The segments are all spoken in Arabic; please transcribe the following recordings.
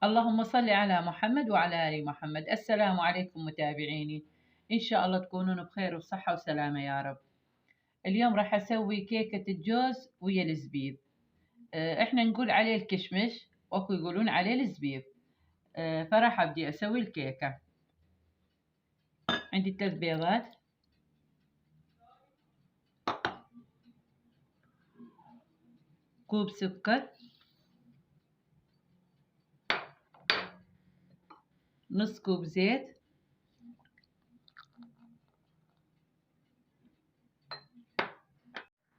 اللهم صل على محمد وعلى آل محمد. السلام عليكم متابعيني، إن شاء الله تكونون بخير وصحة وسلامة يا رب. اليوم راح أسوي كيكة الجوز ويا الزبيب. إحنا نقول عليه الكشمش وأكو يقولون عليه الزبيب. فراح أبدي أسوي الكيكة. عندي 3 بيضات، كوب سكر، نص كوب زيت،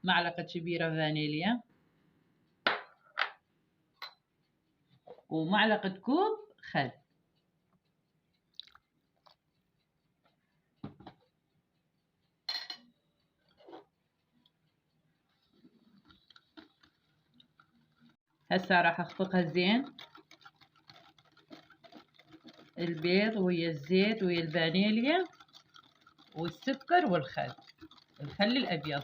معلقة كبيرة فانيليا، ومعلقة كوب خل. هسه راح أخفقها زين، البيض ويا الزيت ويا الفانيليا والسكر والخل، الخل الأبيض.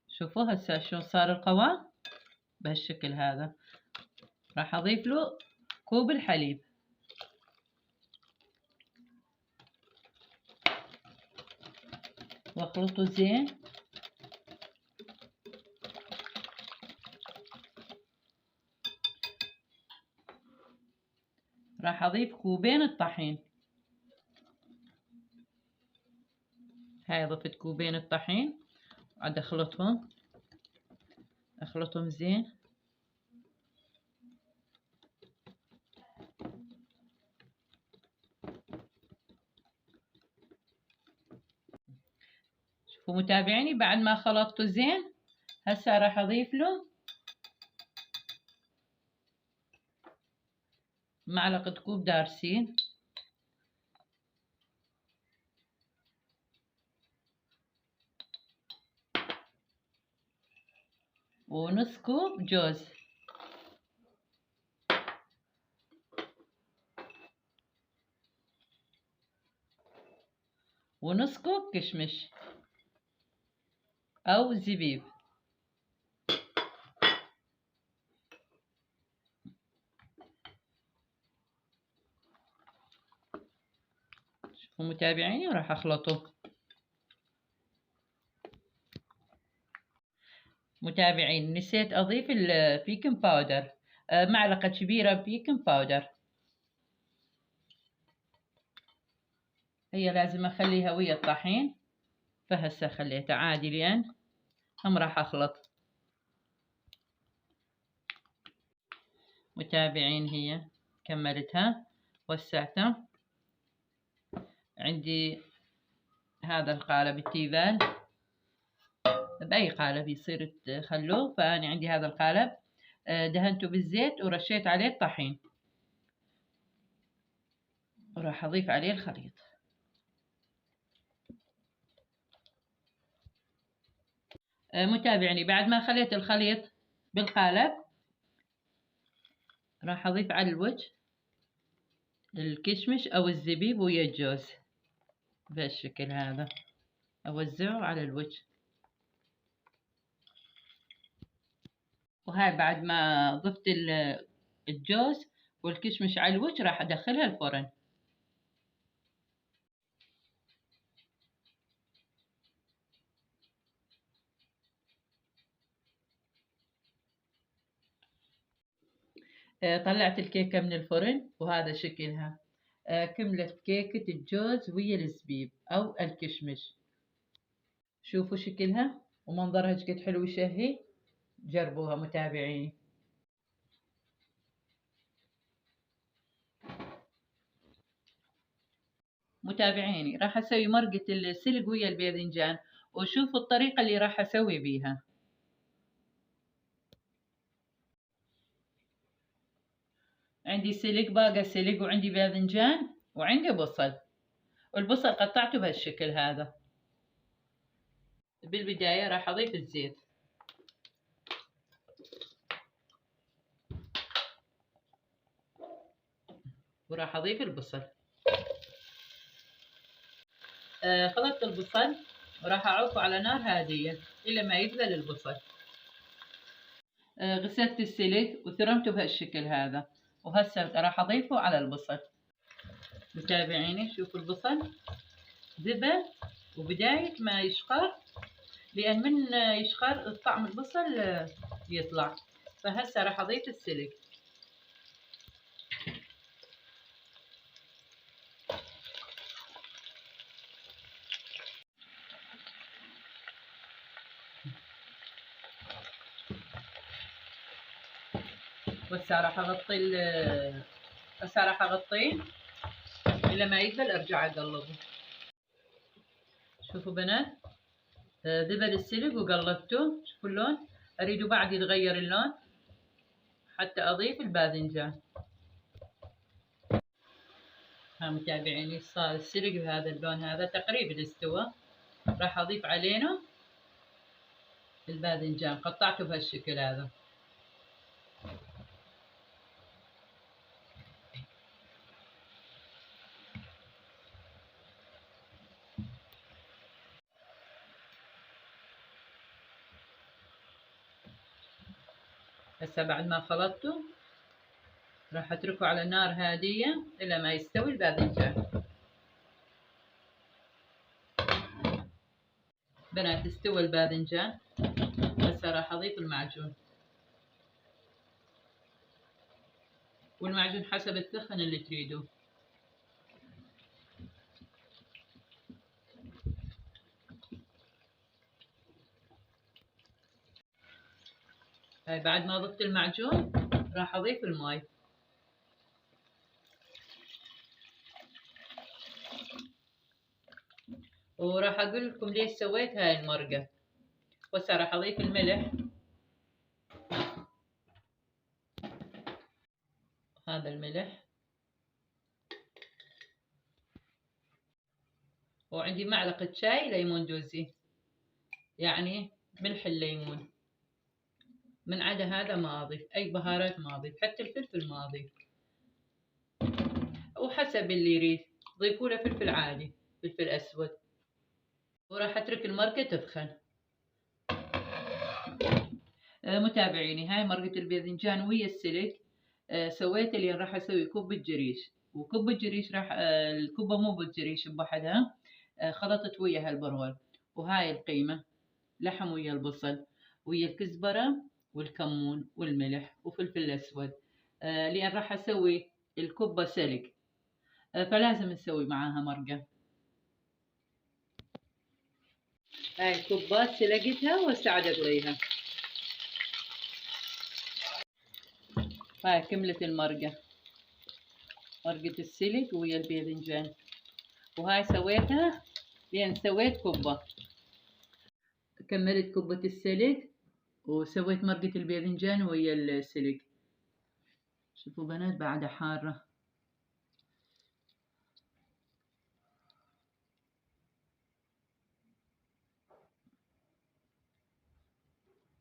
شوفوا هسه شلون صار القوام بهالشكل هذا. راح أضيف له كوب الحليب، واخلطه زين. راح أضيف كوبين الطحين. هاي ضفت كوبين الطحين، عاد أخلطهم زين. شوفوا متابعيني، بعد ما خلطته زين هسه راح أضيف له معلقة كوب دارسين، ونص كوب جوز، ونص كوب كشمش أو زبيب. شوفوا متابعيني، وراح أخلطه. متابعين، نسيت أضيف البيكنج باودر، معلقة كبيرة بيكنج باودر. هي لازم أخليها ويا الطحين، فهسه خليتها عادي لين هم راح أخلط. متابعين، هي كملتها وسعتها. عندي هذا القالب التيفال، بأي قالب يصير تخلوه، فأنا عندي هذا القالب دهنته بالزيت ورشيت عليه الطحين، وراح أضيف عليه الخليط. متابعني، بعد ما خليت الخليط بالقالب راح أضيف على الوجه الكشمش أو الزبيب ويا الجوز بهالشكل هذا، أوزعه على الوجه. وهاي بعد ما ضفت الجوز والكشمش على الوجه راح أدخلها الفرن. طلعت الكيكة من الفرن وهذا شكلها. كملت كيكة الجوز ويا الزبيب أو الكشمش. شوفوا شكلها ومنظرها شقد حلو وشهي. جربوها متابعيني. متابعيني، راح أسوي مرقة السلق ويا الباذنجان، وشوفوا الطريقة اللي راح أسوي بيها. عندي سلق، باقي سلق، وعندي باذنجان، وعندي بصل، والبصل قطعته بهالشكل هذا. بالبداية راح أضيف الزيت، وراح أضيف البصل. خلطت البصل وراح أعوفه على نار هادية إلى ما يذبل البصل. غسلت السلق وثرمته بهالشكل هذا، وهسه راح اضيفه على البصل. متابعيني شوفوا البصل ذبل وبداية ما يشقر، لأن من يشقر طعم البصل يطلع. فهسه راح أضيف السلق. وهسه راح أغطيه إلى ما يذبل أرجع أقلبه. شوفوا بنات، ذبل السلق وقلبته، شوفوا اللون، أريده بعد يتغير اللون حتى أضيف الباذنجان. ها متابعيني صار السلق بهذا اللون هذا تقريبا استوى. راح أضيف علينا الباذنجان، قطعته بهالشكل هذا. هسه بعد ما خلطته راح اتركه على نار هادية الى ما يستوي الباذنجان. بنات استوى الباذنجان، هسه راح اضيف المعجون، والمعجون حسب الثخن اللي تريدوه. هاي بعد ما ضفت المعجون راح اضيف الماي. وراح اقول لكم ليش سويت هاي المرقة. وهسه راح اضيف الملح، هذا الملح، وعندي معلقة شاي ليمون دوزي، يعني ملح الليمون. من عدا هذا ما اضيف اي بهارات، ما اضيف حتى الفلفل ما اضيف، وحسب اللي يريد ضيفوا له فلفل عادي، فلفل اسود. وراح اترك المرقة تسخن. متابعيني هاي مرقة الباذنجان ويا السلق. سويت اللي راح اسوي كوب الجريش، وكوب الجريش راح الكوبة مو بالجريش بوحدها، خلطت ويا هالبرغل. وهاي القيمة لحم ويا البصل ويا الكزبرة والكمون والملح وفلفل اسود، لان راح اسوي الكوبة سلق، فلازم نسوي معاها مرقة. هاي الكوبات سلقتها وهسه عاد اقليها. هاي كملت المرقة، مرقة السلق ويا الباذنجان. وهاي سويتها لأن سويت كوبة، كملت كوبة السلق وسويت مرقة الباذنجان ويا السلق. شوفوا بنات بعدها حارة.